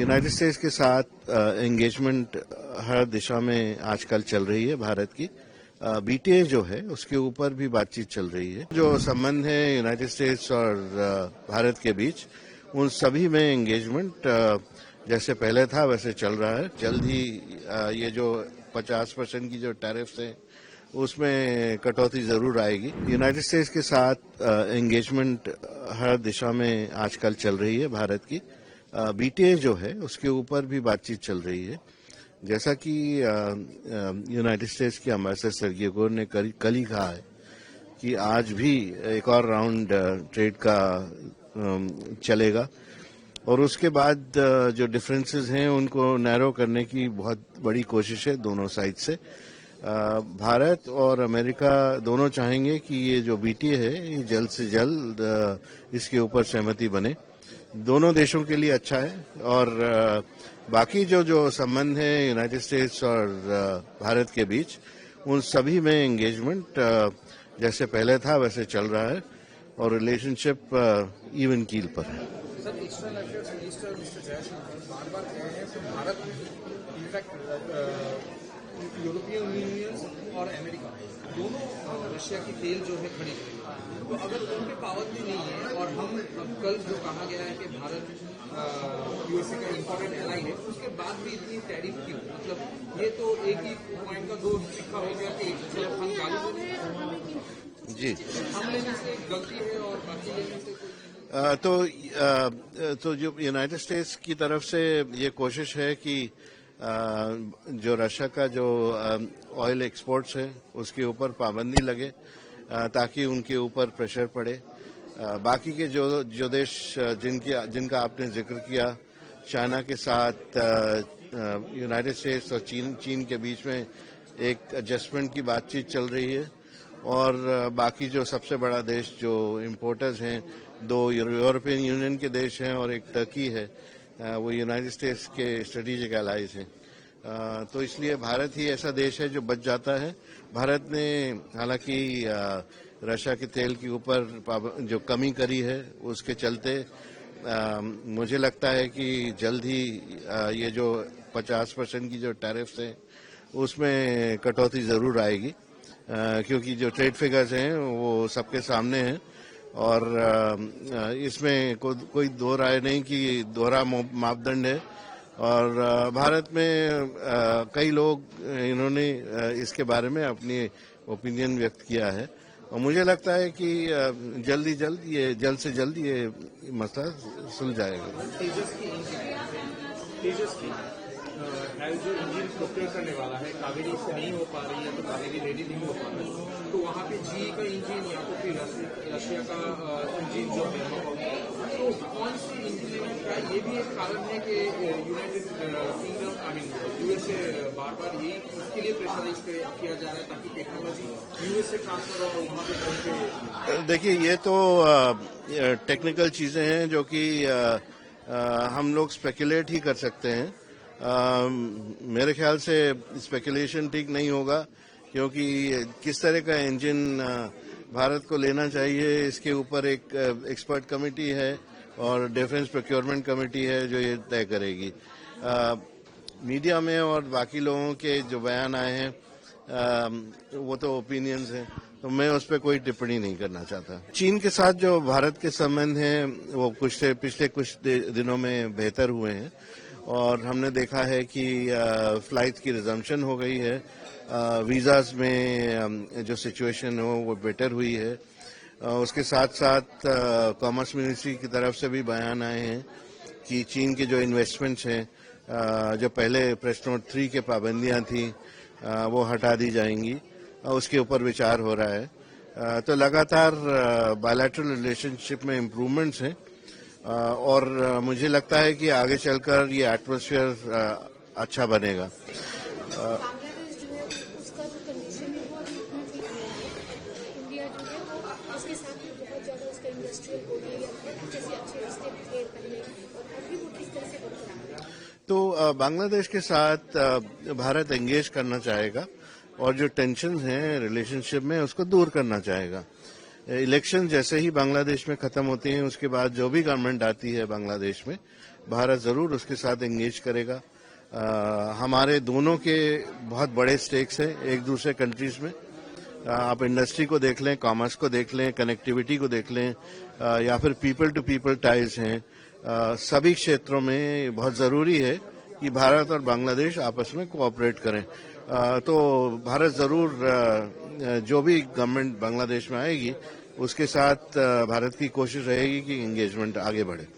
United states के साथ engagement हर दिशा में आजकल चल रही है भारत की। बीटीए जो है उसके ऊपर भी बातचीत चल रही है। जो संबंध है यूनाइटेड स्टेट्स और भारत के बीच, उन सभी में एंगेजमेंट जैसे पहले था वैसे चल रहा है। जल्द ही ये जो 50% की जो टैरिफ्स हैं उसमें कटौती जरूर आएगी। यूनाइटेड स्टेट्स के साथ एंगेजमेंट हर दिशा में आजकल चल रही है भारत की। बीटीए जो है उसके ऊपर भी बातचीत चल रही है। जैसा कि यूनाइटेड स्टेट्स के एम्बेसडर सर्गी गोर ने कल ही कहा है कि आज भी एक और राउंड ट्रेड का चलेगा और उसके बाद जो डिफरेंसेस हैं उनको नैरो करने की बहुत बड़ी कोशिश है दोनों साइड से। भारत और अमेरिका दोनों चाहेंगे कि ये जो बीटीए है ये जल्द से जल्द इसके ऊपर सहमति बने। दोनों देशों के लिए अच्छा है। और बाकी जो संबंध है यूनाइटेड स्टेट्स और भारत के बीच, उन सभी में एंगेजमेंट जैसे पहले था वैसे चल रहा है और रिलेशनशिप इवन कील पर है। Sir, external affairs minister mister Jaishankar बार-बार कह रहे हैं कि भारत इनफैक्ट यूरोपियन यूनियन और अमेरिका दोनों रशिया की तेल जो है खरीद रही है। तो अगर उनकी पाबंदी नहीं है और हम कल जो कहा गया है कि भारत यूएसए का इम्पोर्टेंट एलाई है, उसके बाद भी इतनी टैरिफ क्यों? मतलब ये तो एक ही पॉइंट का दो सिक्का हो गया कि हम गाली जी हम लेने से गलती है और बाकी लेने से तो जो यूनाइटेड स्टेट्स की तरफ से ये कोशिश है कि जो रशिया का जो ऑयल एक्सपोर्ट्स है उसके ऊपर पाबंदी लगे ताकि उनके ऊपर प्रेशर पड़े। बाकी के जो देश जिनका आपने जिक्र किया, चाइना के साथ यूनाइटेड स्टेट्स और चीन के बीच में एक एडजस्टमेंट की बातचीत चल रही है। और बाकी जो सबसे बड़ा देश जो इम्पोर्टर्स हैं, दो यूरोपियन यूनियन के देश हैं और एक टर्की है, वो यूनाइटेड स्टेट्स के स्ट्रेटेजिक एलाइज हैं। तो इसलिए भारत ही ऐसा देश है जो बच जाता है। भारत ने हालांकि रशिया के तेल के ऊपर जो कमी करी है उसके चलते मुझे लगता है कि जल्द ही ये जो 50% की जो टैरिफ्स हैं उसमें कटौती जरूर आएगी, क्योंकि जो ट्रेड फिगर्स हैं वो सबके सामने हैं और इसमें कोई दो राय नहीं कि दोहरा मापदंड है। और भारत में कई लोग इन्होंने इसके बारे में अपनी ओपिनियन व्यक्त किया है और मुझे लगता है कि जल्द से जल्द ये मसला सुलझाएगा। तेजस की जो इंजन प्रोक्योर करने वाला है, कावेरी से नहीं हो पा रही है तो कावेरी रेडी नहीं हो पा रही है, तो वहाँ पे जी का इंजन या तो फिर रशिया का इंजन जो है, तो कौन सी इंजन लेना? क्या ये भी एक कारण है कि यूनाइटेड किंगडम यूएसए बार बार यही उसके लिए प्रेशराइज किया जा रहा है ताकि टेक्नोलॉजी यूएसए ट्रांसफर और वहाँ पे पहुंचे? देखिए, ये तो टेक्निकल चीजें हैं जो कि हम लोग स्पेकुलेट ही कर सकते हैं। मेरे ख्याल से स्पेकुलेशन ठीक नहीं होगा, क्योंकि किस तरह का इंजन भारत को लेना चाहिए इसके ऊपर एक एक्सपर्ट कमेटी है और डिफेंस प्रोक्योरमेंट कमेटी है जो ये तय करेगी। मीडिया में और बाकी लोगों के जो बयान आए हैं वो तो ओपिनियंस हैं, तो मैं उस पर कोई टिप्पणी नहीं करना चाहता। चीन के साथ जो भारत के संबंध हैं वो पिछले कुछ दिनों में बेहतर हुए हैं और हमने देखा है कि फ्लाइट की रिजम्पशन हो गई है, वीज़ाज में जो सिचुएशन हो वो बेटर हुई है। उसके साथ साथ कॉमर्स मिनिस्ट्री की तरफ से भी बयान आए हैं कि चीन के जो इन्वेस्टमेंट्स हैं, जो पहले प्रेस नोट 3 के पाबंदियां थी वो हटा दी जाएंगी, उसके ऊपर विचार हो रहा है। तो लगातार बायलैटरल रिलेशनशिप में इम्प्रूवमेंट्स हैं और मुझे लगता है कि आगे चलकर ये एटमॉस्फेयर अच्छा बनेगा। तो बांग्लादेश के साथ भारत एंगेज करना चाहेगा और जो टेंशन्स हैं रिलेशनशिप में उसको दूर करना चाहेगा। इलेक्शन जैसे ही बांग्लादेश में खत्म होते हैं उसके बाद जो भी गवर्नमेंट आती है बांग्लादेश में भारत जरूर उसके साथ एंगेज करेगा। हमारे दोनों के बहुत बड़े स्टेक्स हैं एक दूसरे कंट्रीज में। आप इंडस्ट्री को देख लें, कॉमर्स को देख लें, कनेक्टिविटी को देख लें, या फिर पीपल टू पीपल टाइज हैं। सभी क्षेत्रों में बहुत जरूरी है कि भारत और बांग्लादेश आपस में कोऑपरेट करें। तो भारत जरूर जो भी गवर्नमेंट बांग्लादेश में आएगी उसके साथ भारत की कोशिश रहेगी कि एंगेजमेंट आगे बढ़े।